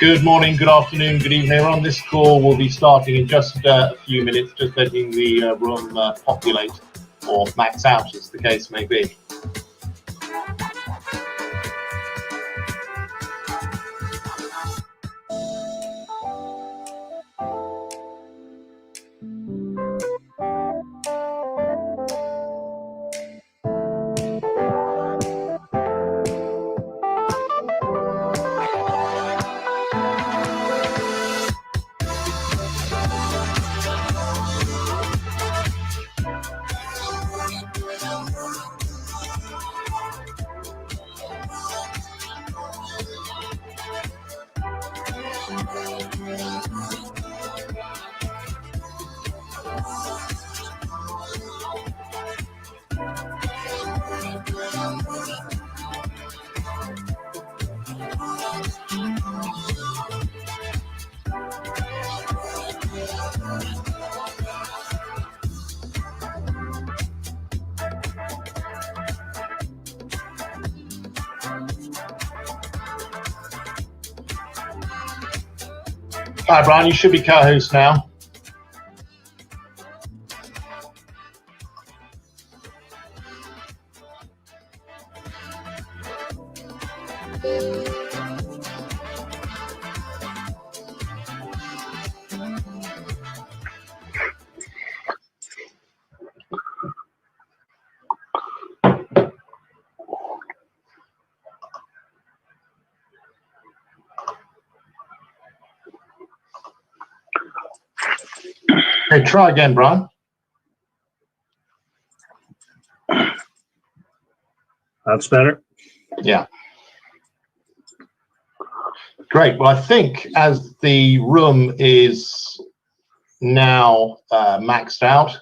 Good morning, good afternoon, good evening. On this call, we'll be starting in just a few minutes, just letting the room populate or max out, as the case may be. Hi, Brian, you should be co-host now. Okay, try again, Brian. That's better. Yeah. Great. Well, I think as the room is now maxed out,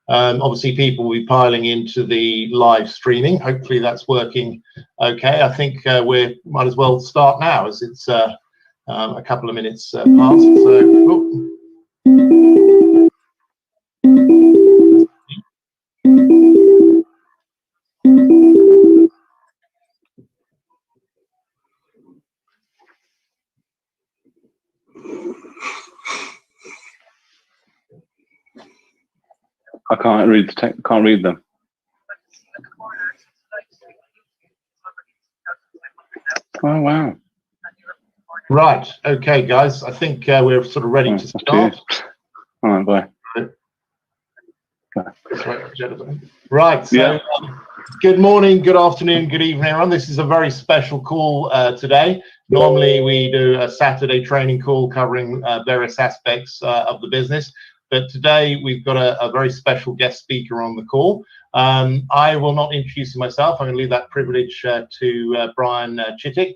obviously people will be piling into the live streaming. Hopefully that's working okay. I think we might as well start now, as it's a couple of minutes past. So, I can't read the text. Can't read them. Oh wow! Right. Okay, guys. I think we're sort of ready to start. All right, bye. Right. So, yeah. Good morning, good afternoon, good evening, everyone. This is a very special call today. Normally, we do a Saturday training call covering various aspects of the business. But today we've got a very special guest speaker on the call. I will not introduce myself. I'm going to leave that privilege to Brian Chittick.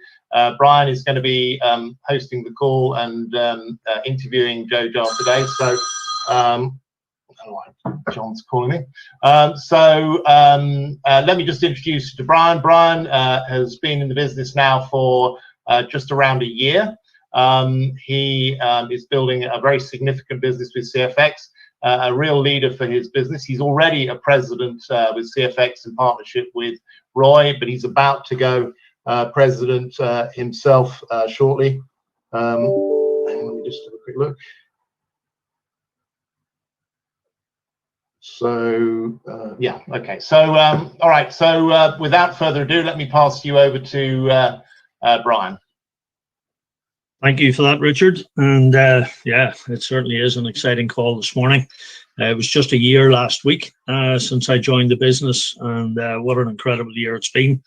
Brian is going to be hosting the call and interviewing Jojar today. So, John's calling me. Let me just introduce you to Brian. Brian has been in the business now for just around a year. He is building a very significant business with CFX, a real leader for his business. He's already a president with CFX in partnership with Roy, but he's about to go president himself shortly. Let me just have a quick look. So, yeah, okay. So, all right. So, without further ado, let me pass you over to Brian. Thank you for that, Richard. And yeah, it certainly is an exciting call this morning. It was just a year last week since I joined the business, and what an incredible year it's been.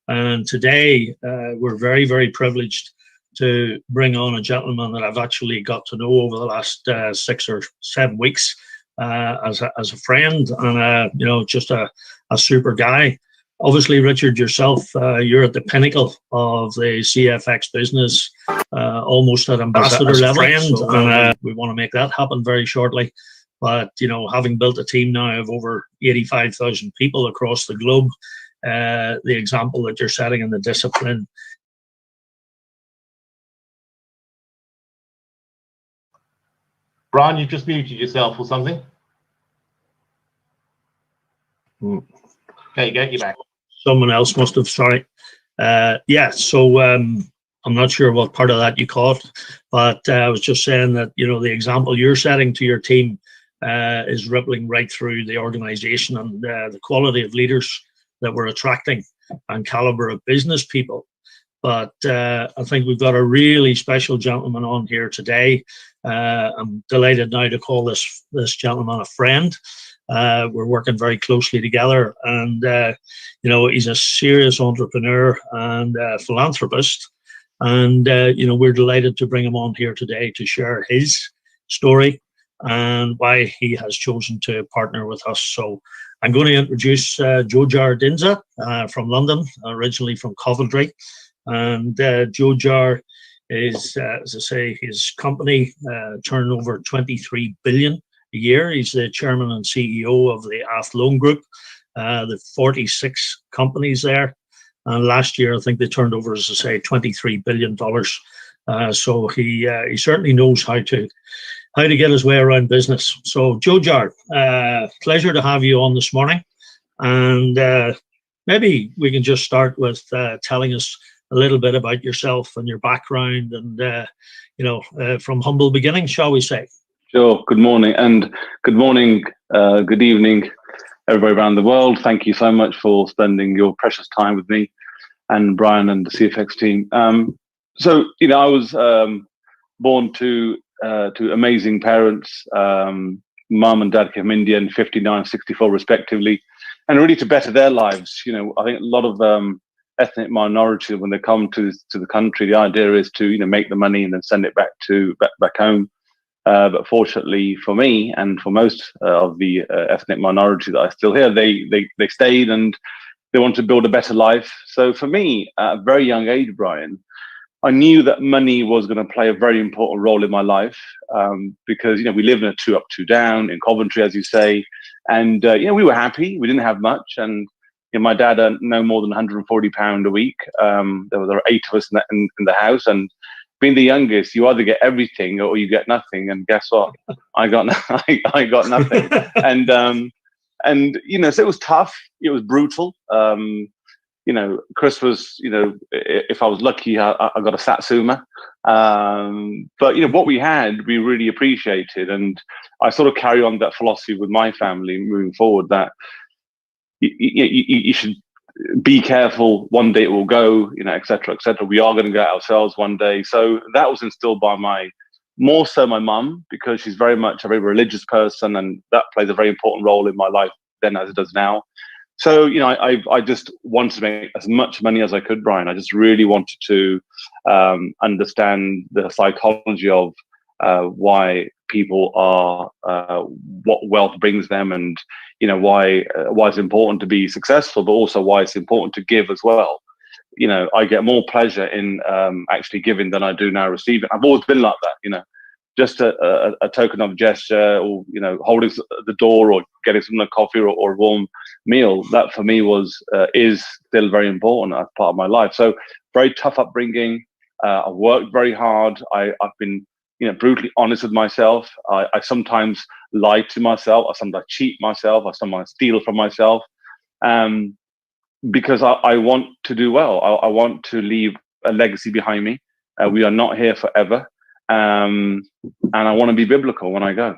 And today we're very, very privileged to bring on a gentleman that I've actually got to know over the last 6 or 7 weeks as a friend, and you know, just a super guy. Obviously, Richard, yourself, you're at the pinnacle of the CFX business, almost at ambassador level, so, and we want to make that happen very shortly. But you know, having built a team now of over 85,000 people across the globe, the example that you're setting in the discipline. Brian, you've just muted yourself or something. Okay, get you back. Someone else must have, sorry. Yeah, so I'm not sure what part of that you caught, but I was just saying that, the example you're setting to your team is rippling right through the organization, and the quality of leaders that we're attracting and caliber of business people. But I think we've got a really special gentleman on here today. I'm delighted now to call this gentleman a friend. We're working very closely together, and he's a serious entrepreneur and philanthropist. And we're delighted to bring him on here today to share his story and why he has chosen to partner with us. So I'm going to introduce Jojar Dhinsa from London, originally from Coventry. And Jojar is, as I say, his company turned over 23 billion a year. He's the chairman and CEO of the Athlone Group, the 46 companies there. And last year, I think they turned over, as I say, $23 billion. So he certainly knows how to get his way around business. So Jojar, pleasure to have you on this morning. And maybe we can just start with telling us a little bit about yourself and your background and, from humble beginnings, shall we say. Sure. Good morning, good evening, everybody around the world. Thank you so much for spending your precious time with me and Brian and the CFX team. So, I was born to amazing parents. Mum and dad came from India in 59, 64 respectively, and really to better their lives. I think a lot of ethnic minority, when they come to the country, the idea is to make the money and then send it back home. But fortunately for me and for most of the ethnic minority that I still hear, they stayed and they want to build a better life. So for me, at a very young age, Brian, I knew that money was going to play a very important role in my life, because we live in a 2 up, 2 down in Coventry, as you say, and we were happy. We didn't have much, and my dad earned no more than £140 a week. There were 8 of us in the house, and being the youngest, you either get everything or you get nothing. And guess what? I got nothing. And so it was tough. It was brutal. Christmas, if I was lucky, I got a Satsuma. But what we had, we really appreciated. And I sort of carry on that philosophy with my family moving forward, that you should be careful. One day it will go, et cetera, et cetera. We are going to go ourselves one day. So that was instilled by more so my mum, because she's very much a very religious person, and that plays a very important role in my life then as it does now. So, I just wanted to make as much money as I could, Brian. I just really wanted to understand the psychology of why people are, what wealth brings them, and why it's important to be successful, but also why it's important to give as well. I get more pleasure in actually giving than I do now receiving. I've always been like that. Just a token of gesture, or holding the door, or getting someone a coffee or a warm meal. That for me is still very important as part of my life. So very tough upbringing. I've worked very hard. I've been brutally honest with myself. I sometimes lie to myself. I sometimes cheat myself. I sometimes steal from myself, because I want to do well. I want to leave a legacy behind me. We are not here forever. And I want to be biblical when I go.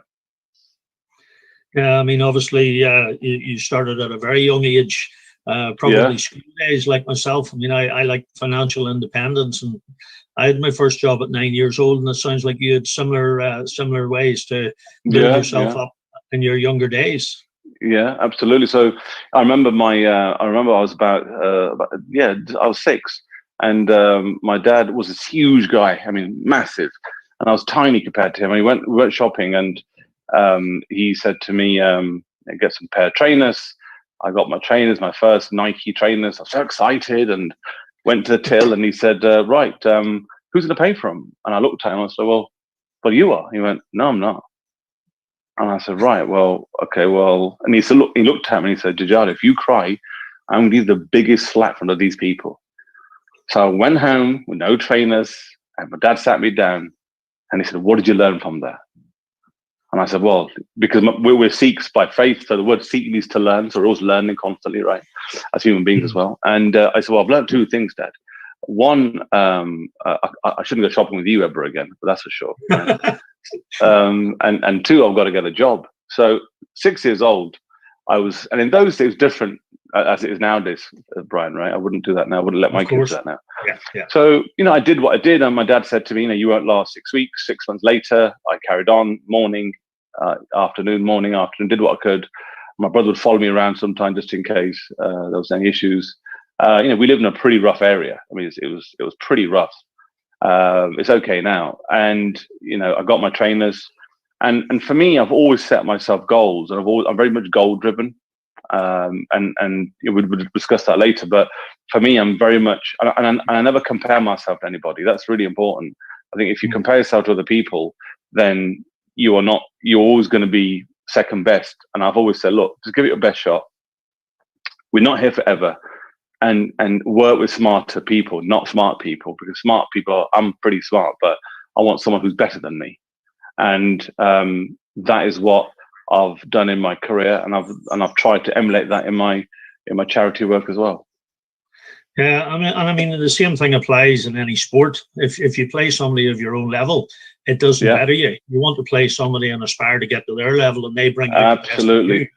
Yeah, I mean, obviously, you started at a very young age, probably school days like myself. I mean, I like financial independence, and I had my first job at 9 years old, and it sounds like you had similar ways to build yourself up in your younger days. Yeah, absolutely. So I remember I was I was 6, and my dad was this huge guy. I mean, massive, and I was tiny compared to him. And we went shopping, and he said to me, "Get some pair of trainers." I got my trainers, my first Nike trainers. I was so excited, and went to the till, and he said, "Right, who's going to pay for them?" And I looked at him. I said, "Well, you are." He went, "No, I'm not." And I said, "Right, well, okay, well." And he said, he looked at me and he said, "Jojar, if you cry, I'm going to give you the biggest slap from these people." So I went home with no trainers, and my dad sat me down, and he said, "What did you learn from there?" And I said, "Well, because we're Sikhs by faith, so the word Sikh means to learn, so we're always learning constantly, right, as human beings as well." And I said, "Well, I've learned 2 things, Dad. One, I shouldn't go shopping with you ever again, but that's for sure. Right? And two, I've got to get a job. So 6 years old, and in those days, different as it is nowadays, Brian, right? I wouldn't do that now. I wouldn't let my kids do that now. Yeah. So, I did what I did. And my dad said to me, you won't last 6 weeks. 6 months later, I carried on morning, afternoon, morning, afternoon, did what I could. My brother would follow me around sometime just in case there was any issues. We lived in a pretty rough area. I mean, it was pretty rough. It's okay now. And, I got my trainers. And for me, I've always set myself goals, and I'm very much goal driven. And we'll discuss that later. But for me, I'm very much, and I never compare myself to anybody. That's really important. I think if you compare yourself to other people, then you're always going to be second best. And I've always said, look, just give it your best shot. We're not here forever. And work with smarter people, not smart people, because smart people, I'm pretty smart, but I want someone who's better than me. And that is what I've done in my career, and I've tried to emulate that in my charity work as well. Yeah, I mean, the same thing applies in any sport. If you play somebody of your own level, it doesn't better you. You want to play somebody and aspire to get to their level, and they bring absolutely.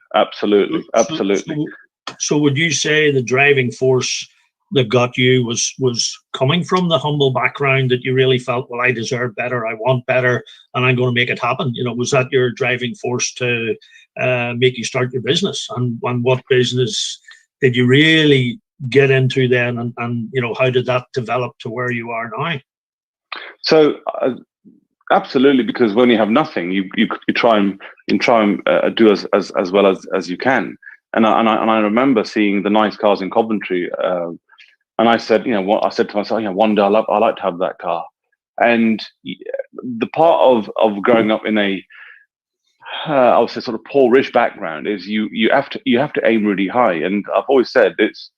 So would you say the driving force that got you was coming from the humble background, that you really felt, well, I deserve better, I want better, and I'm going to make it happen? Was that your driving force to make you start your business? And what business did you really get into then? And how did that develop to where you are now? So absolutely, because when you have nothing, you try and do as well as you can. And I remember seeing the nice cars in Coventry. And I said, I said to myself, one day I like to have that car. And the part of growing up in a, I would say, sort of poor-ish background is you have to aim really high. And I've always said it's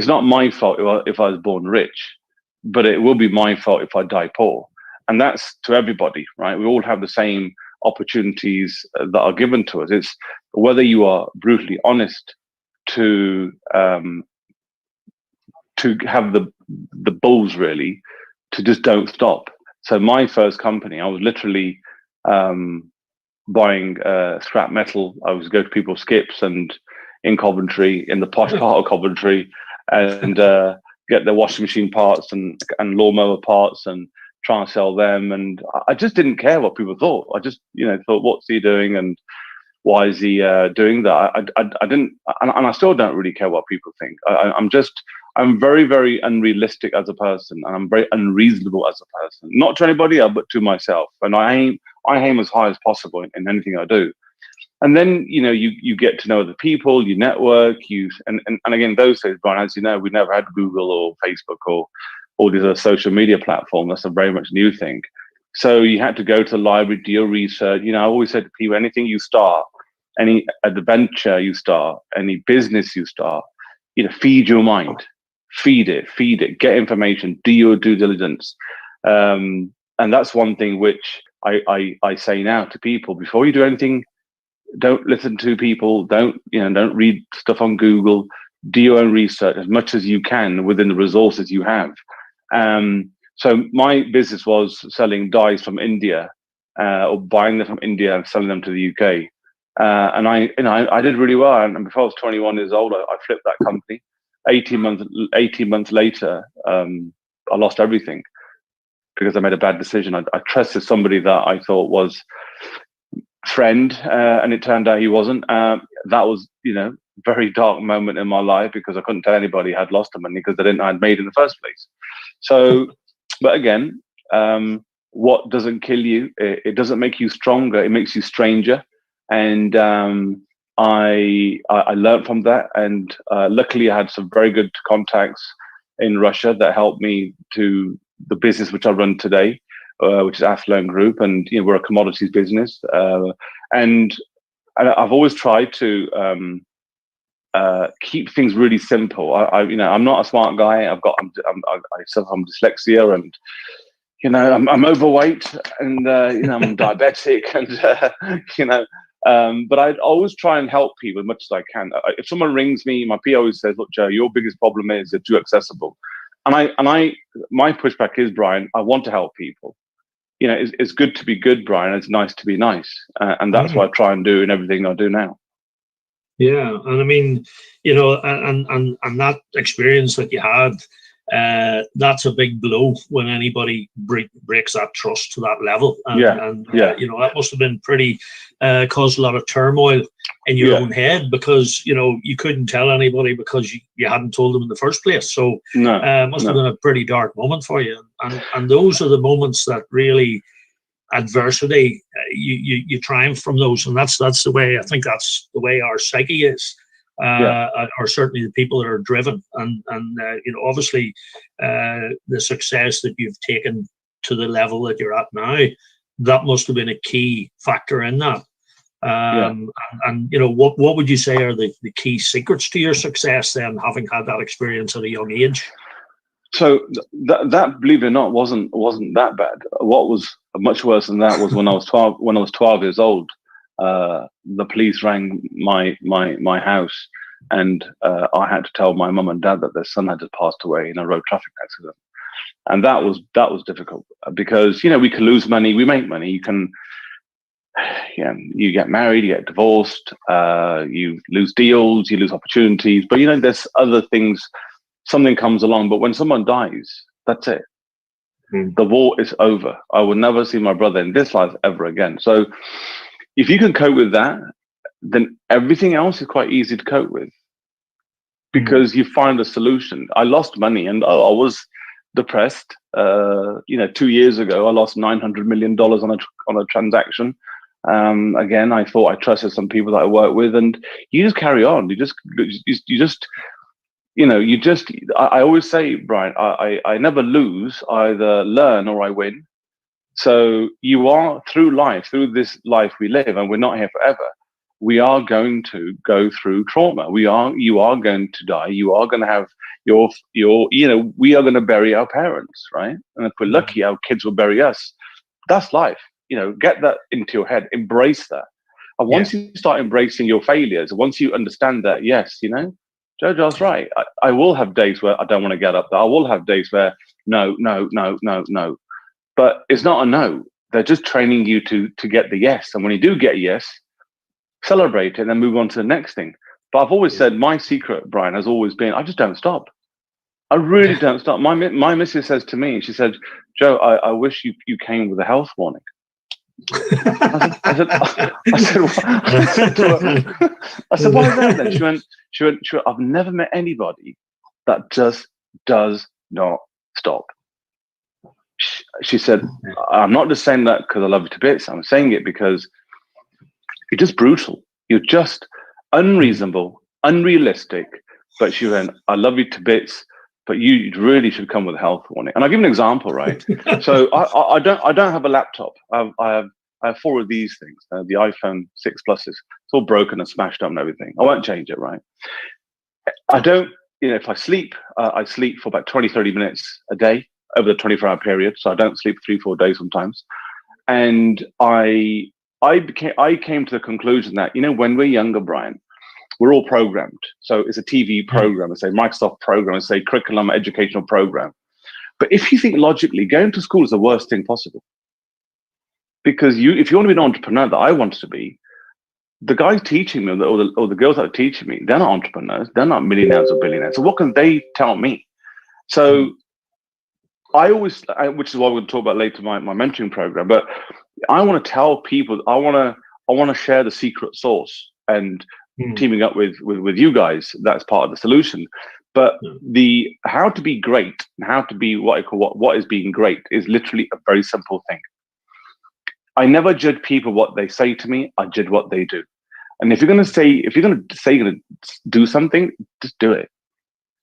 not my fault if I was born rich, but it will be my fault if I die poor. And that's to everybody, right? We all have the same opportunities that are given to us. It's whether you are brutally honest to have the balls really to just don't stop. So my first company, I was literally buying scrap metal. I was going to people's skips and in Coventry, in the posh part of Coventry, and get their washing machine parts and lawnmower parts and try and sell them. And I just didn't care what people thought. I just thought, what's he doing and why is he doing that? I didn't, and I still don't really care what people think. I'm very, very unrealistic as a person, and I'm very unreasonable as a person. Not to anybody else, but to myself. And I aim as high as possible in anything I do. And then you get to know other people, you network, and again, those days, Brian, as you know, we never had Google or Facebook or all these other social media platforms. That's a very much new thing. So you had to go to the library, do your research. I always said to people, anything you start, any adventure you start, any business you start, feed your mind. Feed it, get information, do your due diligence. And that's one thing which I say now to people: before you do anything, don't listen to people, don't read stuff on Google, do your own research as much as you can within the resources you have. So my business was selling dyes from India, or buying them from India and selling them to the UK. And I did really well. And before I was 21 years old, I flipped that company. 18 months later, I lost everything because I made a bad decision. I trusted somebody that I thought was friend, and it turned out he wasn't. That was, very dark moment in my life, because I couldn't tell anybody I'd lost the money because they didn't know I'd made in the first place. So, but again, what doesn't kill you, it doesn't make you stronger. It makes you stranger. And I learned from that, and luckily I had some very good contacts in Russia that helped me to the business which I run today, which is Athlone Group, and we're a commodities business. And I've always tried to keep things really simple. I'm not a smart guy. I suffer from dyslexia, and I'm overweight, and I'm diabetic, and but I always try and help people as much as I can. If someone rings me, my PA always says, "Look, Joe, your biggest problem is you're too accessible." my pushback is, Brian, I want to help people. You know, it's good to be good, Brian. It's nice to be nice, and that's what I try and do in everything I do now. Yeah, and I mean, you know, and that experience that you had, that's a big blow when anybody breaks that trust to that level. And, you know, that must have been pretty caused a lot of turmoil in your own head, because you know you couldn't tell anybody because you hadn't told them in the first place. So must have been a pretty dark moment for you. And those are the moments that really adversity, you triumph from those, and that's the way, I think that's the way our psyche is, or certainly the people that are driven, and you know, obviously the success that you've taken to the level that you're at now, that must have been a key factor in that. And you know, what would you say are the key secrets to your success then, having had that experience at a young age? So that, believe it or not, wasn't that bad. What was much worse than that was when I was 12. When I was 12 years old, the police rang my house, and I had to tell my mum and dad that their son had just passed away in a road traffic accident, and that was difficult, because you know, we can lose money, we make money, you can, you get married, you get divorced, you lose deals, you lose opportunities, but you know, there's other things. Something comes along, but when someone dies, that's it. The war is over. I will never see my brother in this life ever again. So if you can cope with that, then everything else is quite easy to cope with, because you find a solution. I lost money, and I was depressed. You know, 2 years ago, I lost $900 million on a transaction. Again, I thought I trusted some people that I work with, and you just carry on. You just you know, I always say, Brian, I never lose, I either learn or I win. So you are, through this life we live, and we're not here forever, we are going to go through trauma. You are going to die. You are going to have your, you know, we are going to bury our parents, right? And if we're lucky, our kids will bury us. That's life. You know, get that into your head, embrace that. And once you start embracing your failures, once you understand that, yes, you know, Jojar's right. I will have days where I don't want to get up. I will have days where no. But it's not a no. They're just training you to get the yes. And when you do get a yes, celebrate it and then move on to the next thing. But I've always said my secret, Brian, has always been, I just don't stop. I really don't stop. My missus says to me, she said, Joe, I wish you came with a health warning. I said, why is that then? She went, I've never met anybody that just does not stop. She said, I'm not just saying that because I love you to bits. I'm saying it because you're just brutal. You're just unreasonable, unrealistic. But she went, I love you to bits, but you really should come with a health warning. And I'll give you an example, right? So I don't have a laptop. I have 4 of these things, the iPhone 6 Pluses. It's all broken and smashed up and everything. I won't change it, right? I don't, you know, if I sleep for about 20, 30 minutes a day over the 24-hour period. So I don't sleep 3-4 days sometimes. And I came to the conclusion that, you know, when we're younger, Brian, we're all programmed. So it's a TV program, it's a Microsoft program, it's a curriculum educational program. But if you think logically, going to school is the worst thing possible. Because if you want to be an entrepreneur that I wanted to be, the guys teaching me or the girls that are teaching me, they're not entrepreneurs, they're not millionaires or billionaires. So what can they tell me? So I always, which is what we're going to talk about later, my mentoring program, but I want to tell people, I want to share the secret sauce, and teaming up with you guys, that's part of the solution. But the how to be great and how to be what I call what is being great is literally a very simple thing. I never judge people what they say to me. I judge what they do. And if you're going to say you're going to do something, just do it.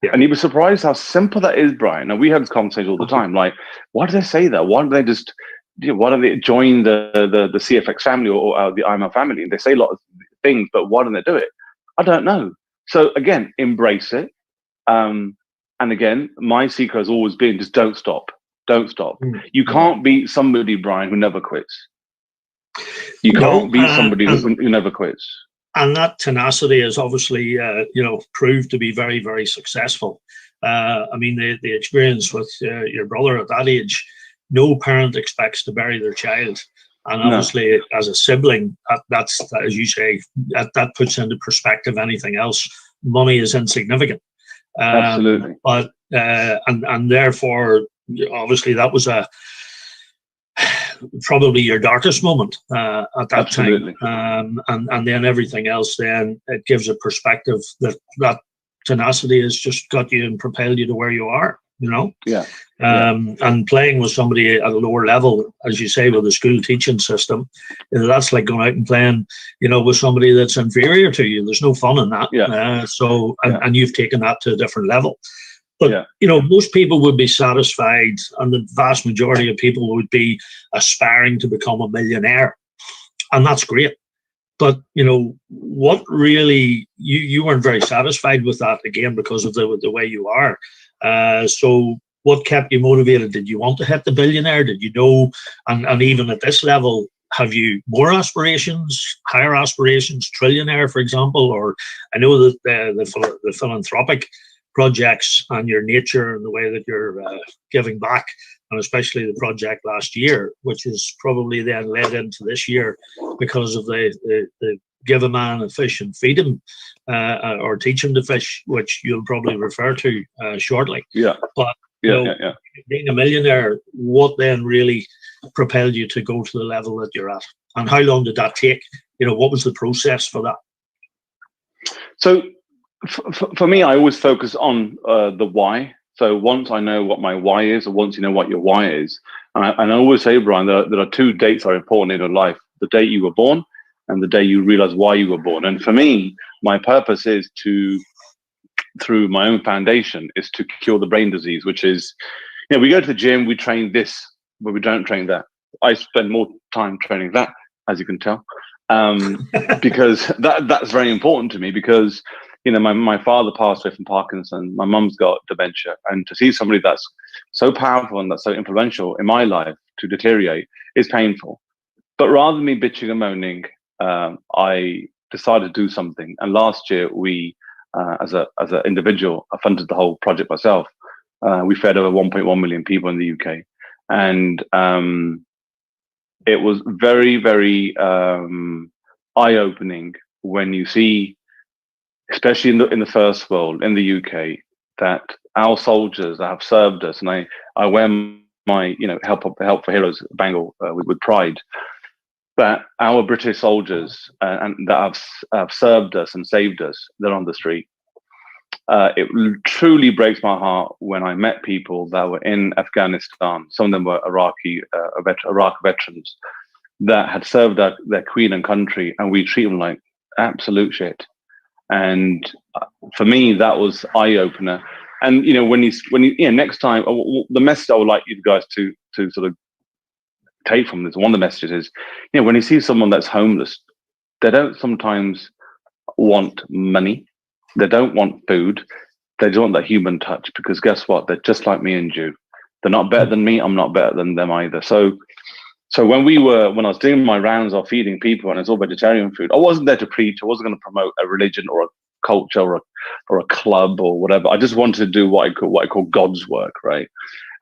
Yeah. And you'd be surprised how simple that is, Brian. And we have this conversation all the time. Like, why do they say that? Why do they just, why do they join the CFX family or the IML family? And they say a lot of things, but why don't they do it? I don't know. So again, embrace it. And again, my secret has always been just don't stop. Don't stop. You can't be somebody, Brian, who never quits. You can't be somebody who never quits. And that tenacity is obviously, proved to be very, very successful. I mean, the experience with your brother at that age, no parent expects to bury their child. And obviously, as a sibling, that's, as you say, that puts into perspective anything else. Money is insignificant. Absolutely. But and therefore, obviously, that was probably your darkest moment at that Absolutely. time. And then everything else, then it gives a perspective that tenacity has just got you and propelled you to where you are, you know? Yeah. And playing with somebody at a lower level, as you say, with the school teaching system, that's like going out and playing, you know, with somebody that's inferior to you. There's no fun in that. And you've taken that to a different level. But, you know, most people would be satisfied, and the vast majority of people would be aspiring to become a millionaire. And that's great. But, you know, what really, you weren't very satisfied with that, again, because of the way you are. So what kept you motivated? Did you want to hit the billionaire? Did you know, and even at this level, have you more aspirations, higher aspirations, trillionaire, for example? Or I know that the philanthropic projects and your nature and the way that you're giving back, and especially the project last year, which is probably then led into this year because of the give a man a fish and feed him, or teach him to fish, which you'll probably refer to shortly. But being a millionaire, what then really propelled you to go to the level that you're at, and how long did that take? You know, what was the process for that? So for me, I always focus on the why. So once I know what my why is, or once you know what your why is, and I always say, Brian, there are two dates that are important in your life: the day you were born and the day you realize why you were born. And for me, my purpose is to, through my own foundation, is to cure the brain disease, which is, you know, we go to the gym, we train this, but we don't train that. I spend more time training that, as you can tell, because that's very important to me, because, you know, my father passed away from Parkinson's, my mum's got dementia, and to see somebody that's so powerful and that's so influential in my life to deteriorate is painful. But rather than me bitching and moaning, I decided to do something. And last year, we, as an individual, I funded the whole project myself. We fed over 1.1 million people in the UK, and it was very, very eye-opening when you see, especially in the first world, in the UK, that our soldiers that have served us, and I wear my, you know, help for heroes bangle with pride, that our British soldiers and that have served us and saved us, they're on the street. It truly breaks my heart when I met people that were in Afghanistan. Some of them were Iraq veterans that had served their queen and country, and we treat them like absolute shit. And for me, that was eye opener. And you know, when you next time, the message I would like you guys to sort of take from this, one of the messages is, you know, when you see someone that's homeless, they don't sometimes want money, they don't want food, they just want that human touch, because guess what? They're just like me and you. They're not better than me, I'm not better than them either. So when I was doing my rounds of feeding people, and it's all vegetarian food, I wasn't there to preach. I wasn't going to promote a religion or a culture or a club or whatever. I just wanted to do what I call God's work, right?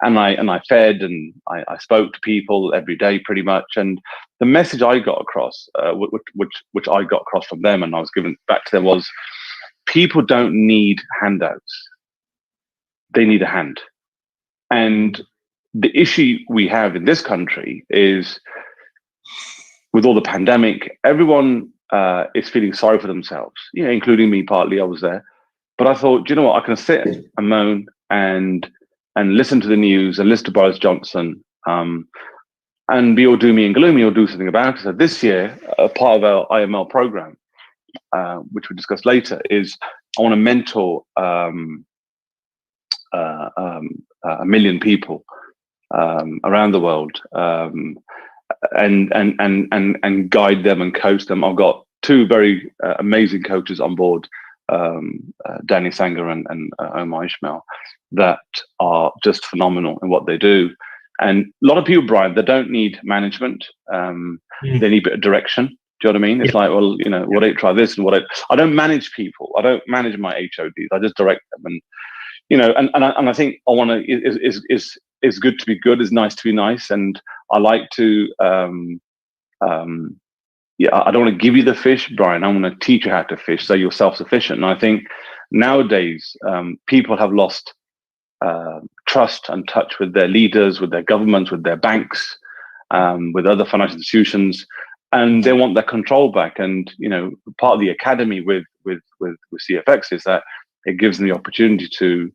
And I fed and I spoke to people every day pretty much. And the message I got across, which I got across from them and I was giving back to them, was people don't need handouts. They need a hand. And the issue we have in this country is, with all the pandemic, everyone is feeling sorry for themselves, you know, including me partly. I was there. But I thought, you know what, I can sit and moan and listen to the news and listen to Boris Johnson and be all doomy and gloomy, or do something about it. So this year, a part of our IML program, which we'll discuss later, is I want to mentor a million people around the world, and guide them and coach them. I've got two very amazing coaches on board, Danny Sanger and Omar Ishmael, that are just phenomenal in what they do. And a lot of people, Brian, they don't need management. They need a bit of direction. Do you know what I mean? It's like, well, you know, try this and I don't manage people. I don't manage my HODs. I just direct them. And I think I want to is good to be good, is nice to be nice, and I like to I don't want to give you the fish, Brian. I want to teach you how to fish, so you're self-sufficient. And I think nowadays people have lost trust and touch with their leaders, with their governments, with their banks, with other financial institutions, and they want their control back. And part of the academy with CFX is that it gives them the opportunity to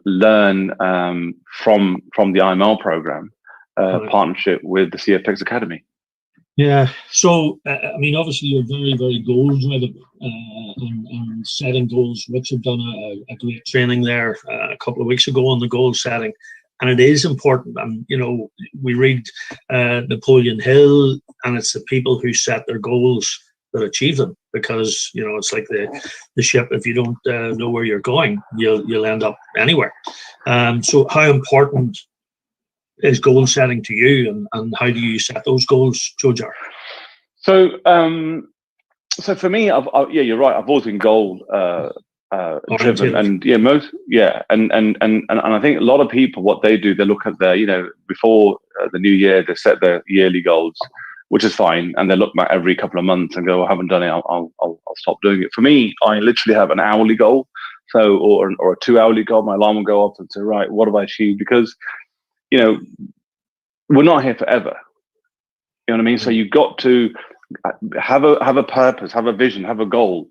learn from the IML program partnership with the CFX Academy. Yeah. So, I mean, obviously you're very, very goal driven and setting goals. Richard done a great training there a couple of weeks ago on the goal setting. And it is important. And, we read Napoleon Hill, and it's the people who set their goals that achieve them, because, it's like the ship. If you don't know where you're going, you'll end up anywhere. So how important is goal setting to you, and how do you set those goals, Jojar? So for me, you're right. I've always been goal driven, and and I think a lot of people, what they do, they look at their, before the new year, they set their yearly goals, which is fine, and they look back every couple of months and go, I haven't done it, I'll stop doing it. For me, I literally have an hourly goal, or a 2-hourly goal. My alarm will go off and say, right, what have I achieved? Because we're not here forever. You know what I mean? So you've got to have a purpose, have a vision, have a goal.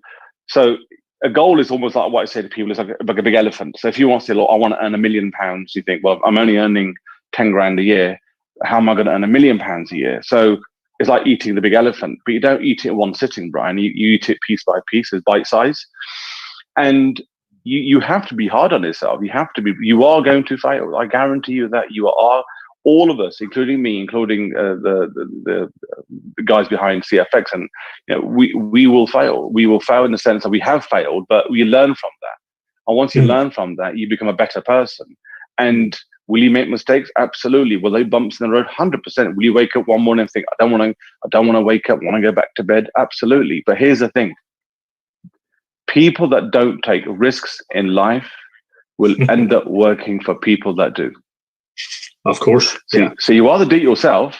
So a goal is almost like what I say to people, it's like a big elephant. So if you want to say, look, I want to earn £1 million, you think, well, I'm only earning 10 grand a year. How am I going to earn £1 million a year? So it's like eating the big elephant, but you don't eat it in one sitting, Brian. You eat it piece by piece, as bite size. And you have to be hard on yourself. You are going to fail. I guarantee you that you are. All of us, including me, including the guys behind CFX, and we will fail. We will fail in the sense that we have failed, but we learn from that. And once you learn from that, you become a better person. And will you make mistakes? Absolutely. Will there be bumps in the road? 100%. Will you wake up one morning and think, I don't want to wake up, want to go back to bed? Absolutely. But here's the thing: people that don't take risks in life will end up working for people that do. Of course. So you either do it yourself,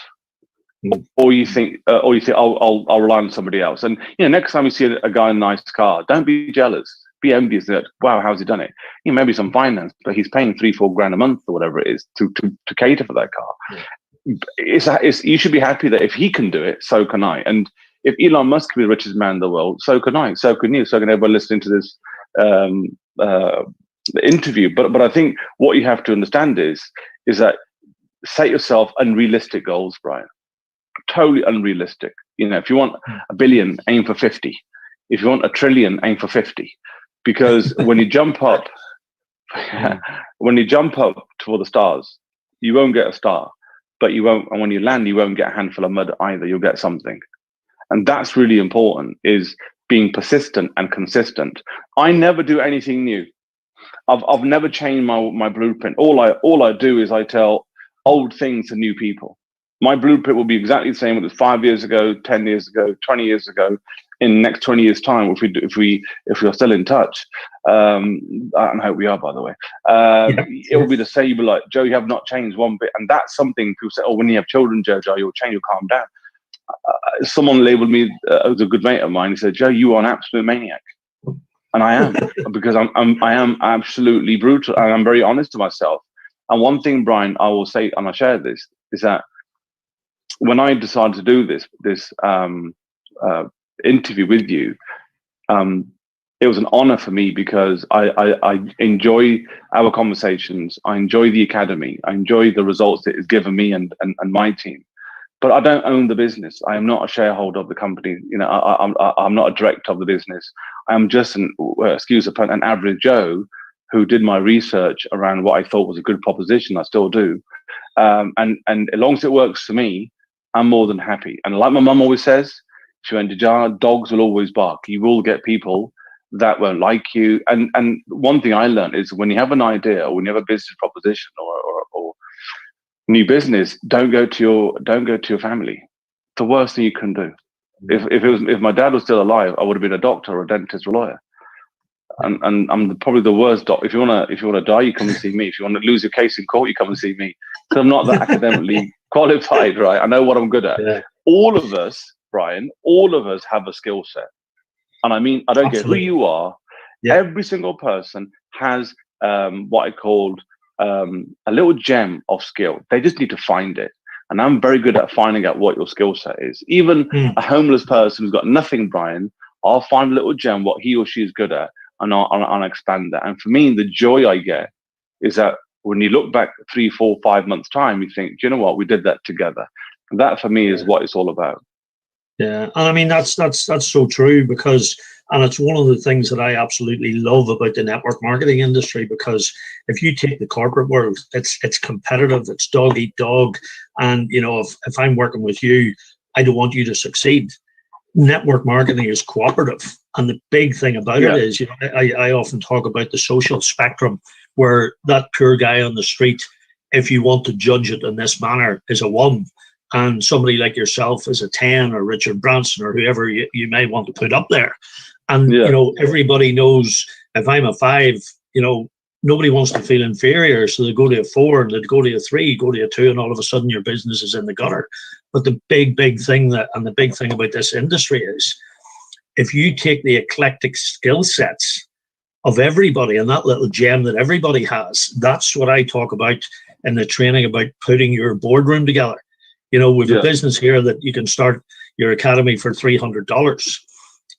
or you think, I'll rely on somebody else. And next time you see a guy in a nice car, don't be jealous, be envious. That, wow, how's he done it? Maybe some finance, but he's paying 3-4 grand a month or whatever it is to cater for that car. Yeah. You should be happy that if he can do it, so can I. And if Elon Musk can be the richest man in the world, so can I. So can you. So can everyone listening to this interview. But I think what you have to understand is that set yourself unrealistic goals, Brian. Totally unrealistic. If you want 1 billion, aim for 50. If you want 1 trillion, aim for 50. Because when you jump up, toward the stars, you won't get a star. But you won't, and when you land, you won't get a handful of mud either. You'll get something. And that's really important, is being persistent and consistent. I never do anything new. I've never changed my blueprint. All I do is I tell old things to new people. My blueprint will be exactly the same as it was 5 years ago, 10 years ago, 20 years ago. In the next 20 years' time, if we are still in touch, and I hope we are, by the way, it will be the same. You'll be like, Joe, you have not changed one bit. And that's something people say, oh, when you have children, Joe, you'll change, you'll calm down. Someone labeled me as a good mate of mine. He said, Joe, you are an absolute maniac. And I am, because I am absolutely brutal, and I'm very honest to myself. And one thing, Brian, I will say, and I share this, is that when I decided to do this interview with you, it was an honor for me, because I enjoy our conversations. I enjoy the academy. I enjoy the results it has given me and my team. But I don't own the business. I am not a shareholder of the company. I'm not a director of the business. I'm just an average Joe who did my research around what I thought was a good proposition. I still do. And as long as it works for me, I'm more than happy. And like my mum always says, she went, Jojar, dogs will always bark. You will get people that won't like you. And one thing I learned is, when you have an idea, or when you have a business proposition or new business, don't go to your family. The worst thing you can do. If my dad was still alive, I would have been a doctor or a dentist or a lawyer. and I'm probably the worst doc. If you wanna die, you come and see me. If you want to lose your case in court, you come and see me. Because I'm not that academically qualified, right? I know what I'm good at. Yeah. All of us, Brian, all of us have a skill set, and I mean, I don't care who you are. Yeah. Every single person has what I called a little gem of skill. They just need to find it. And I'm very good at finding out what your skill set is. Even a homeless person who's got nothing, Brian, I'll find a little gem, what he or she is good at, and I'll expand that. And for me, the joy I get is that when you look back 3, 4, 5 months time, you think, do you know what, we did that together. And that for me is what it's all about. Yeah, and I mean that's so true, because, and it's one of the things that I absolutely love about the network marketing industry, because if you take the corporate world, it's competitive, it's dog eat dog, and you know, if I'm working with you, I don't want you to succeed. Network marketing is cooperative, and the big thing about it is, you know, I often talk about the social spectrum, where that poor guy on the street, if you want to judge it in this manner, is a 1. And somebody like yourself is a 10, or Richard Branson, or whoever you may want to put up there. And, you know, everybody knows if I'm a 5, you know, nobody wants to feel inferior. So they go to a 4, and they go to a 3, go to a 2, and all of a sudden your business is in the gutter. But the big thing the big thing about this industry is, if you take the eclectic skill sets of everybody and that little gem that everybody has, that's what I talk about in the training about putting your boardroom together. You know, we've a business here that you can start your academy for $300.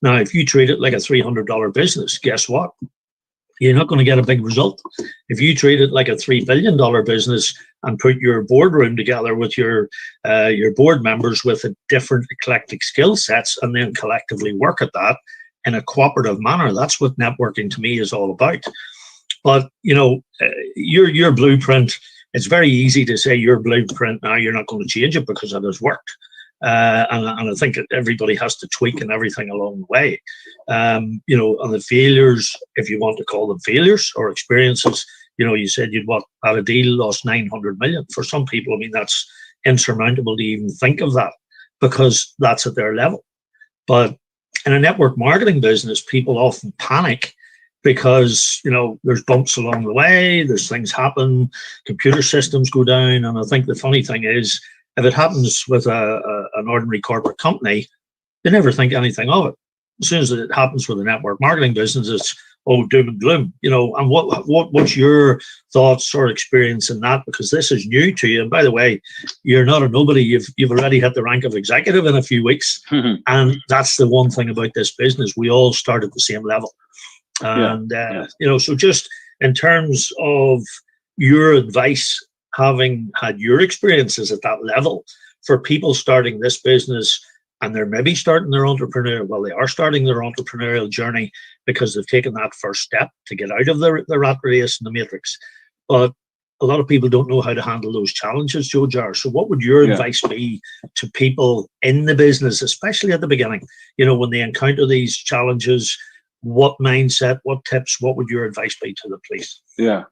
Now, if you treat it like a $300 business, guess what? You're not going to get a big result. If you treat it like a $3 billion business and put your boardroom together with your board members with a different eclectic skill sets, and then collectively work at that in a cooperative manner, that's what networking to me is all about. But, you know, your blueprint, it's very easy to say your blueprint now, you're not going to change it because it has worked. And I think that everybody has to tweak and everything along the way. You know, and the failures, if you want to call them failures or experiences, you know, you said you'd had a deal, lost 900 million. For some people, I mean, that's insurmountable to even think of that, because that's at their level. But in a network marketing business, people often panic because, you know, there's bumps along the way, there's things happen, computer systems go down. And I think the funny thing is, if it happens with an ordinary corporate company, they never think anything of it. As soon as it happens with a network marketing business, it's doom and gloom, you know. And what's your thoughts or experience in that? Because this is new to you. And by the way, you're not a nobody. You've already hit the rank of executive in a few weeks. And that's the one thing about this business. We all start at the same level. And, you know, so just in terms of your advice, having had your experiences at that level, for people starting this business, and they're maybe starting their they are starting their entrepreneurial journey because they've taken that first step to get out of the rat race and the matrix. But a lot of people don't know how to handle those challenges, Jojar. So what would your advice be to people in the business, especially at the beginning, you know, when they encounter these challenges? What mindset, what tips, what would your advice be to the police? Yeah,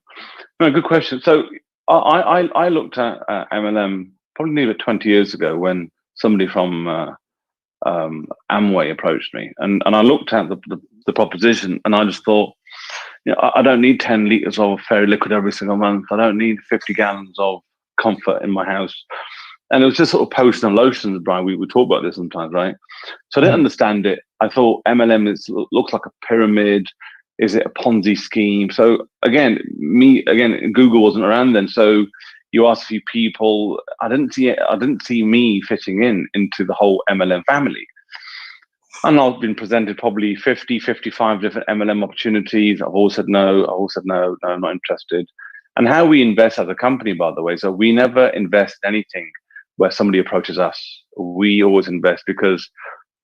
no, good question. So I looked at MLM probably nearly 20 years ago when somebody from Amway approached me, and I looked at the proposition, and I just thought, you know, I don't need 10 liters of fairy liquid every single month. I don't need 50 gallons of comfort in my house. And it was just sort of potions and lotions, Brian. We talk about this sometimes, right? So I didn't understand it. I thought MLM looks like a pyramid. Is it a Ponzi scheme? So again, Google wasn't around then. So you ask a few people. I didn't see me fitting into the whole MLM family. And I've been presented probably 50, 55 different MLM opportunities. I've always said no. No, I'm not interested. And how we invest as a company, by the way, so we never invest in anything where somebody approaches us. We always invest because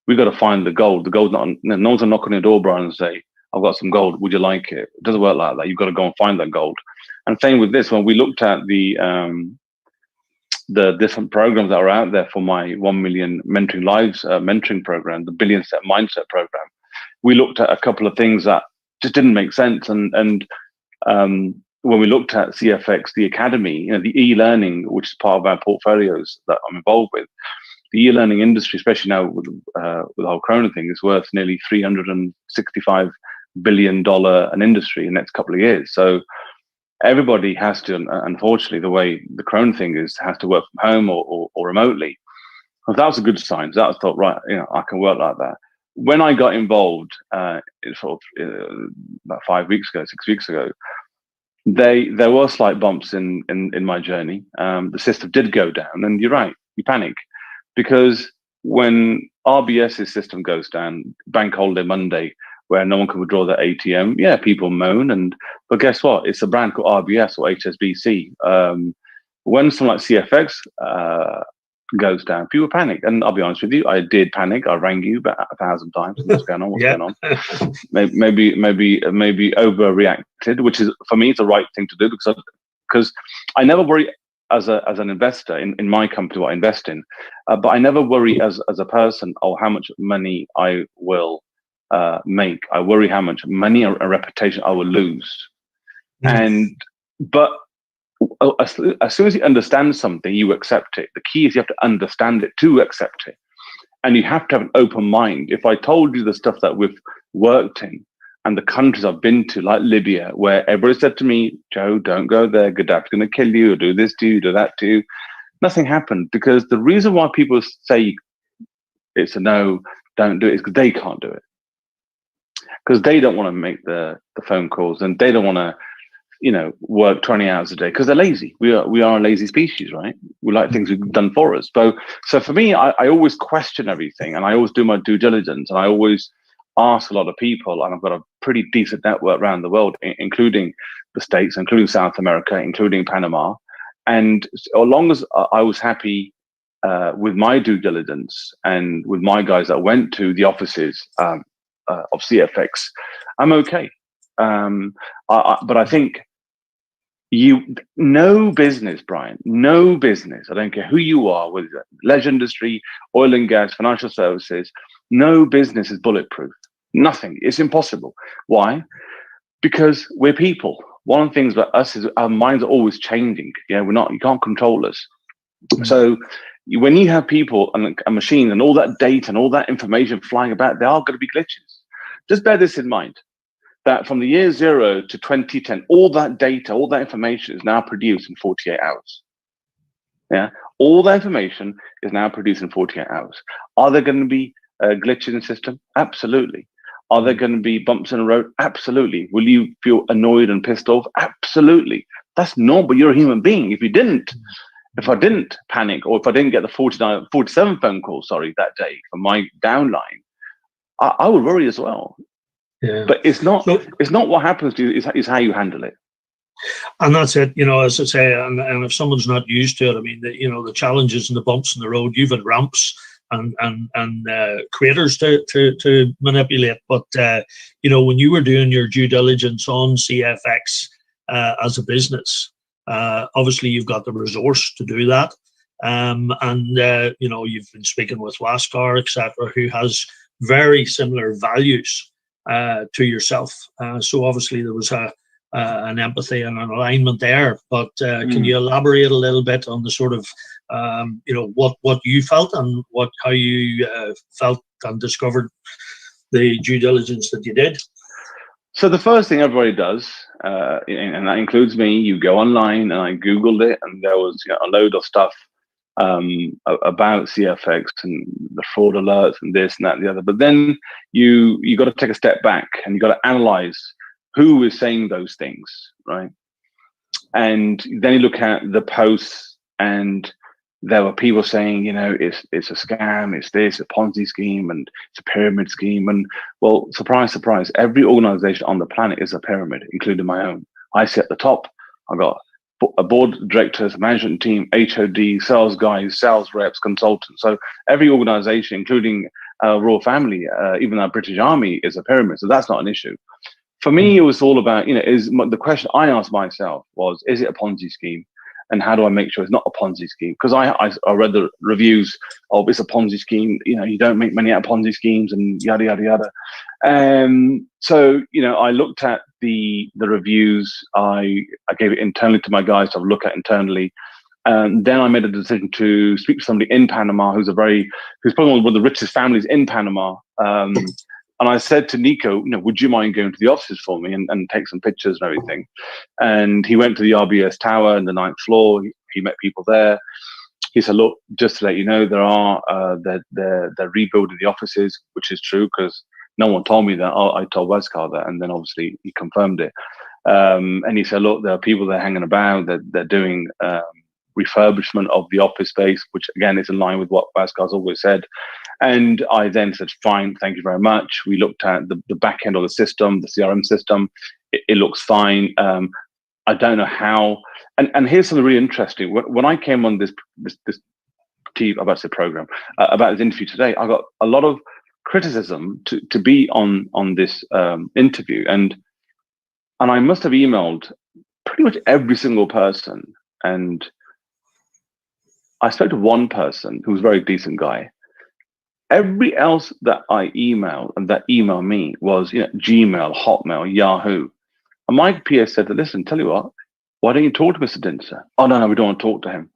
we've got to find the gold. The gold's not, no one's going to knock on your door, Brian, and say, I've got some gold, would you like it? It doesn't work like that. You've got to go and find that gold. And same with this, when we looked at the different programs that are out there for my 1 million mentoring lives mentoring program, the Billion Step Mindset program, we looked at a couple of things that just didn't make sense. And when we looked at CFX, the academy, you know, the e-learning, which is part of our portfolios that I'm involved with, the e-learning industry, especially now with the whole Corona thing, is worth nearly $365 billion-dollar an industry in the next couple of years. So everybody has to, unfortunately, the way the Crone thing is, has to work from home or remotely. Well, that was a good sign. So I thought, right, I can work like that. When I got involved, about 5 weeks ago, 6 weeks ago, there were slight bumps in my journey. The system did go down, and you're right, you panic, because when RBS's system goes down, bank holiday Monday, where no one can withdraw their ATM, yeah, people moan, but guess what? It's a brand called RBS or HSBC. When something like CFX goes down, people panic, and I'll be honest with you, I did panic. I rang you about 1,000 times. What's going on? What's going on? Maybe overreacted, which is, for me, it's the right thing to do, because I never worry as an investor in my company what I invest in, but I never worry as a person, how much money I will make. I worry how much money or a reputation I will lose. But as soon as you understand something, you accept it. The key is you have to understand it to accept it, and you have to have an open mind. If I told you the stuff that we've worked in and the countries I've been to, like Libya, where everybody said to me, Joe, don't go there, Gaddafi's going to kill you, or do this to you, do that to you, nothing happened. Because the reason why people say it's a no, don't do it, is because they can't do it, because they don't want to make the phone calls, and they don't want to work 20 hours a day, because they're lazy. We are a lazy species, right? We like things done for us. So for me, I always question everything, and I always do my due diligence, and I always ask a lot of people, and I've got a pretty decent network around the world, including the States, including South America, including Panama. And as long as I was happy with my due diligence and with my guys that went to the offices of CFX, I'm okay. But I think no business, Brian, no business, I don't care who you are, whether it's leisure industry, oil and gas, financial services, no business is bulletproof. Nothing. It's impossible. Why? Because we're people. One of the things about us is our minds are always changing. You can't control us. So when you have people and a machine and all that data and all that information flying about, there are going to be glitches. Just bear this in mind, that from the year 0 to 2010, all that data, all that information is now produced in 48 hours. Yeah, all that information is now produced in 48 hours. Are there going to be glitches in the system? Absolutely. Are there going to be bumps in the road? Absolutely. Will you feel annoyed and pissed off? Absolutely. That's normal. You're a human being. If I didn't panic, or if I didn't get the 47 phone calls, that day from my downline, I would worry as well. Yeah. But it's not what happens to you, it's how you handle it. And that's it, as I say, and if someone's not used to it, I mean, the challenges and the bumps in the road, you've had ramps and creators to manipulate. But, when you were doing your due diligence on CFX as a business, obviously you've got the resource to do that. You've been speaking with Waskar, etc., who has very similar values to yourself. So obviously there was an empathy and an alignment there. But can you elaborate a little bit on the sort of, what you felt and how you felt and discovered the due diligence that you did? So the first thing everybody does, and that includes me, you go online, and I Googled it, and there was a load of stuff about CFX and the fraud alerts and this and that and the other. But then you got to take a step back, and you got to analyze who is saying those things, right? And then you look at the posts, and there were people saying, it's a scam, it's this, a Ponzi scheme, and it's a pyramid scheme. And well, surprise, surprise, every organization on the planet is a pyramid, including my own. I sit at the top. I've got a board of directors, management team, HOD, sales guys, sales reps, consultants. So every organization, including royal family, even our British Army, is a pyramid. So that's not an issue. For me, it was all about, the question I asked myself was, is it a Ponzi scheme? And how do I make sure it's not a Ponzi scheme? Because I read the reviews of it's a Ponzi scheme. You don't make money out of Ponzi schemes and yada, yada, yada. So, I looked at the reviews. I gave it internally to my guys to have a look at internally. And then I made a decision to speak to somebody in Panama who's probably one of the richest families in Panama. And I said to Nico, would you mind going to the offices for me and take some pictures and everything? And he went to the RBS Tower in the 9th floor. He met people there. He said, look, just to let you know, they're rebuilding the offices, which is true because no one told me that. I told Wescar that, and then obviously he confirmed it. And he said, look, there are people that are hanging about. They're doing refurbishment of the office space, which again is in line with what Wescar's always said. And I then said, fine, thank you very much. We looked at the back end of the system, the CRM system. It looks fine. I don't know how. And here's something really interesting. When I came on this program, about this interview today, I got a lot of criticism to be on this interview. And I must have emailed pretty much every single person. And I spoke to one person who was a very decent guy. Every else that I emailed and that emailed me was, Gmail, Hotmail, Yahoo. And my PA said, listen, tell you what, why don't you talk to Mr. Dhinsa? Oh, no, we don't want to talk to him.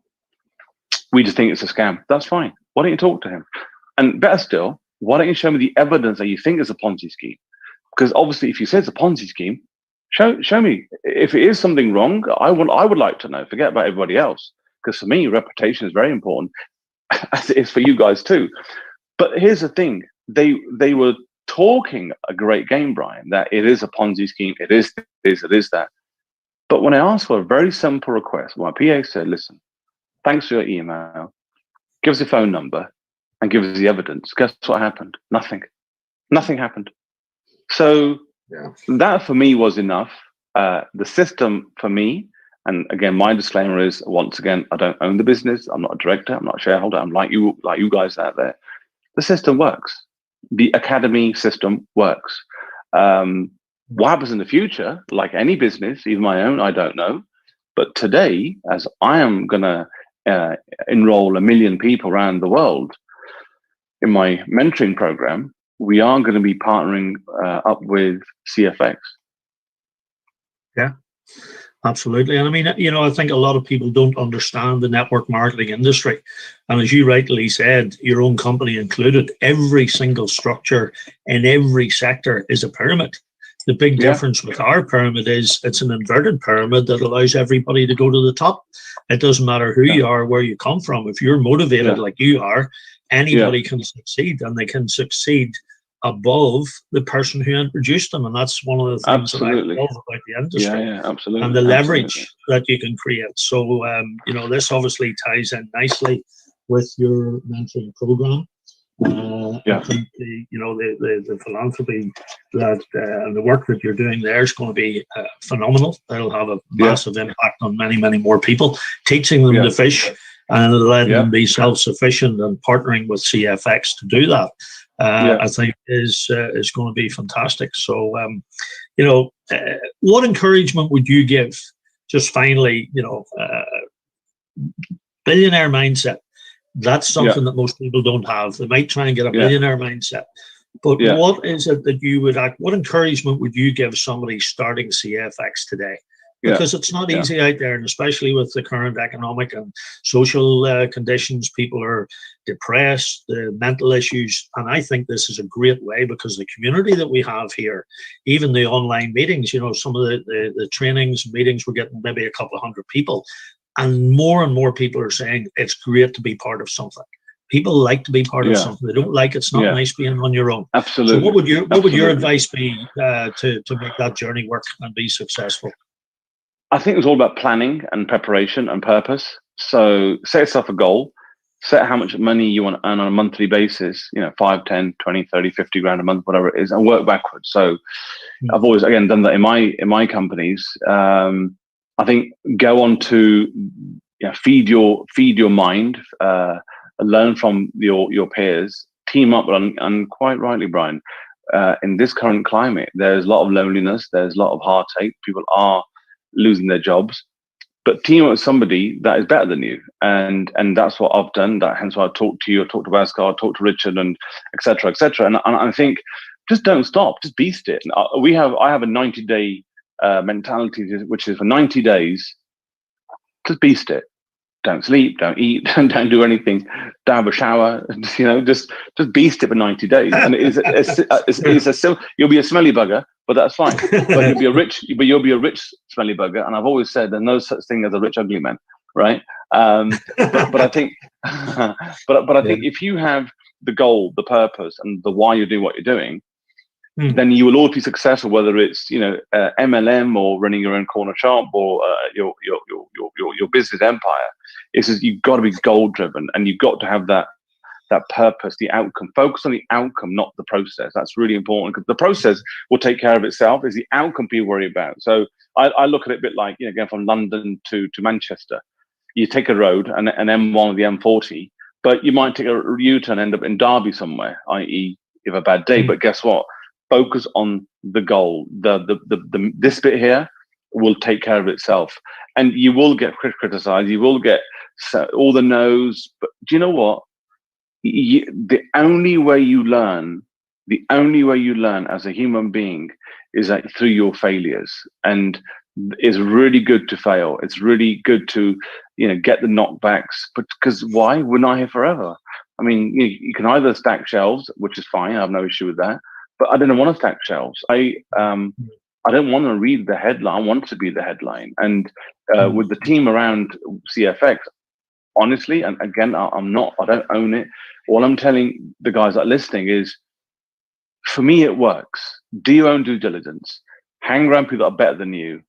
We just think it's a scam. That's fine. Why don't you talk to him? And better still, why don't you show me the evidence that you think is a Ponzi scheme? Because obviously, if you say it's a Ponzi scheme, show me. If it is something wrong, I would like to know. Forget about everybody else. Because for me, reputation is very important, as it is for you guys too. But here's the thing: they were talking a great game, Brian. That it is a Ponzi scheme. It is this. It is that. But when I asked for a very simple request, my PA said, "Listen, thanks for your email. Give us your phone number and give us the evidence." Guess what happened? Nothing. Nothing happened. So that for me was enough. The system for me. And again, my disclaimer is, once again, I don't own the business. I'm not a director. I'm not a shareholder. I'm like you guys out there. The system works. The academy system works. What happens in the future, like any business, even my own, I don't know. But today, as I am going to enroll 1 million people around the world in my mentoring program, we are going to be partnering up with CFX. Yeah. Absolutely. And I mean, I think a lot of people don't understand the network marketing industry. And as you rightly said, your own company included, every single structure in every sector is a pyramid. The big difference with our pyramid is it's an inverted pyramid that allows everybody to go to the top. It doesn't matter who you are, where you come from. If you're motivated like you are, anybody can succeed, and they can succeed above the person who introduced them. And that's one of the things that I love about the industry. Absolutely. And the leverage that you can create. So, this obviously ties in nicely with your mentoring program. I think the philanthropy that and the work that you're doing there is going to be phenomenal. It'll have a massive impact on many, many more people, teaching them to fish and letting them be self-sufficient, and partnering with CFX to do that. I think is going to be fantastic. So, what encouragement would you give? Just finally, billionaire mindset. That's something that most people don't have. They might try and get a billionaire mindset, but what is it that you would what encouragement would you give somebody starting CFX today? Because it's not easy out there, and especially with the current economic and social conditions, people are depressed, the mental issues. And I think this is a great way, because the community that we have here, even the online meetings, some of the trainings, meetings, we're getting maybe a couple of hundred people. And more people are saying it's great to be part of something. People like to be part of something. They don't like it's not nice being on your own. Absolutely. So what would your advice be to make that journey work and be successful? I think it's all about planning and preparation and purpose. So set yourself a goal, set how much money you want to earn on a monthly basis, 5, 10, 20, 30, 50 grand a month, whatever it is, and work backwards. So I've always, again, done that in my companies. I think go on to feed your mind, learn from your peers, team up, and quite rightly, Brian, in this current climate, there's a lot of loneliness, there's a lot of heartache, people are losing their jobs, but team up with somebody that is better than you, and that's what I've done. Hence why I talked to you, I talked to Vascar, I talked to Richard, and etc. And I think just don't stop, just beast it. I have a 90-day mentality, which is for 90 days, just beast it. don't sleep, don't eat, don't do anything, don't have a shower, just beast it for 90 days. And you'll be a smelly bugger, but that's fine. But you'll be a rich smelly bugger. And I've always said there's no such thing as a rich ugly man, right? But I think, but I think if you have the goal, the purpose, and the why you're doing what you're doing, then you will always be successful. Whether it's MLM or running your own corner shop or your business empire, it's just, you've got to be goal driven, and you've got to have that purpose, the outcome. Focus on the outcome, not the process. That's really important, because the process will take care of itself. It's the outcome people worry about. So I look at it a bit like, going from London to Manchester. You take a road, an M1 or the M40, but you might take a U-turn and end up in Derby somewhere, i.e. you have a bad day. But guess what? Focus on the goal. This bit here will take care of itself, and you will get criticized. You will get all the no's. But do you know what? The only way you learn as a human being is that through your failures. And it's really good to fail. It's really good to get the knockbacks. But because why? We're not here forever. I mean, you can either stack shelves, which is fine. I have no issue with that. But I didn't want to stack shelves. I don't want to read the headline. I want to be the headline. And with the team around CFX, honestly, and again, I don't own it. All I'm telling the guys that are listening is, for me, it works. Do your own due diligence. Hang around people that are better than you.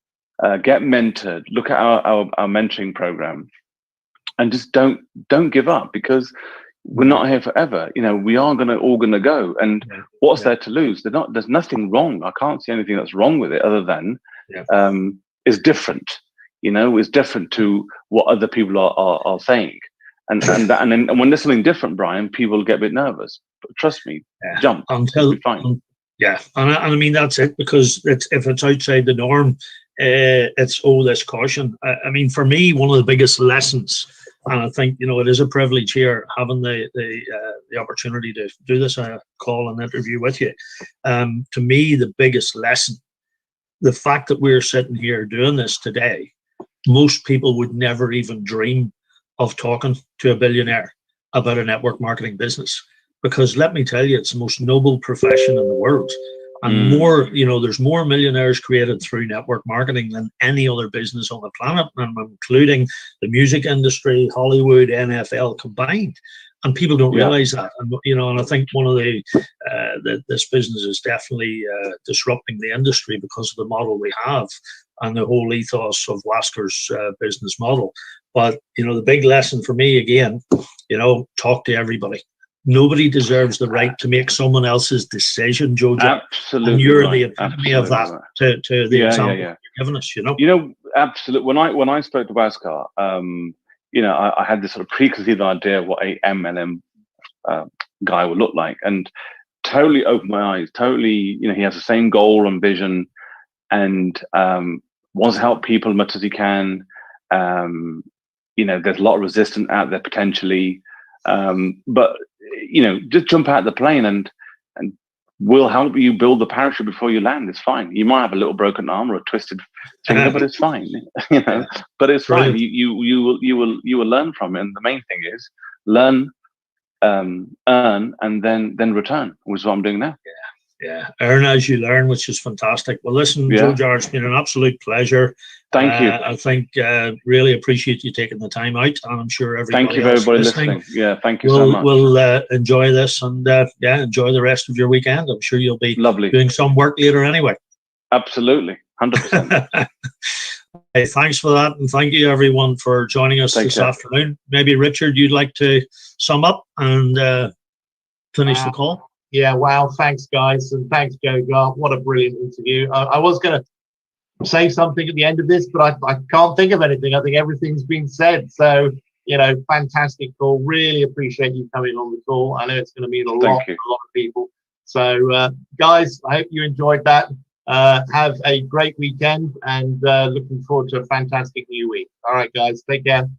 Get mentored. Look at our mentoring program, and just don't give up, because we're not here forever. We are all gonna go. And what's there to lose? There's nothing wrong. I can't see anything that's wrong with it, other than it's different. It's different to what other people are saying. And then when there's something different, Brian, people get a bit nervous. But trust me, jump. It'll be fine. And I mean, that's it, because if it's outside the norm, it's all this caution. I mean, for me, one of the biggest lessons, and I think it is a privilege here having the opportunity to do this call and interview with you. To me, the biggest lesson, the fact that we're sitting here doing this today, most people would never even dream of talking to a billionaire about a network marketing business, because let me tell you, it's the most noble profession in the world. And there's more millionaires created through network marketing than any other business on the planet, and including the music industry, Hollywood, NFL combined. And people don't realize that. And I think one of this business is definitely disrupting the industry because of the model we have and the whole ethos of Wasker's business model. But the big lesson for me, again, talk to everybody. Nobody deserves the right to make someone else's decision, Jojar. Absolutely. And you're the epitome of that to the example you're giving us, Absolutely. When I spoke to Bhaskar, I had this sort of preconceived idea of what a MLM guy would look like, and totally opened my eyes. Totally, he has the same goal and vision, and wants to help people as much as he can. There's a lot of resistance out there potentially, but just jump out of the plane and we'll help you build the parachute before you land. It's fine. You might have a little broken arm or a twisted finger, but it's fine. But it's fine. You will learn from it. And the main thing is learn, earn, and then return, which is what I'm doing now. Earn as you learn, which is fantastic. Well, listen, Jojar, it's been an absolute pleasure. Thank you. I think really appreciate you taking the time out, and I'm sure everybody Thank you for everybody listening. Yeah, thank you so much. We'll enjoy this, and enjoy the rest of your weekend. I'm sure you'll be doing some work later anyway. Absolutely, 100%. Hey, thanks for that, and thank you everyone for joining us this afternoon. Maybe Richard, you'd like to sum up and finish the call? Yeah, wow, thanks guys, and thanks Jojar. What a brilliant interview. I was going to say something at the end of this, but I can't think of anything. I think everything's been said. So, fantastic call. Really appreciate you coming on the call. I know it's going to mean a lot to a lot of people. So, guys, I hope you enjoyed that. Have a great weekend, and looking forward to a fantastic new week. All right, guys, take care.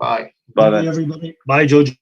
Bye. Bye, everybody. Bye, Jojar.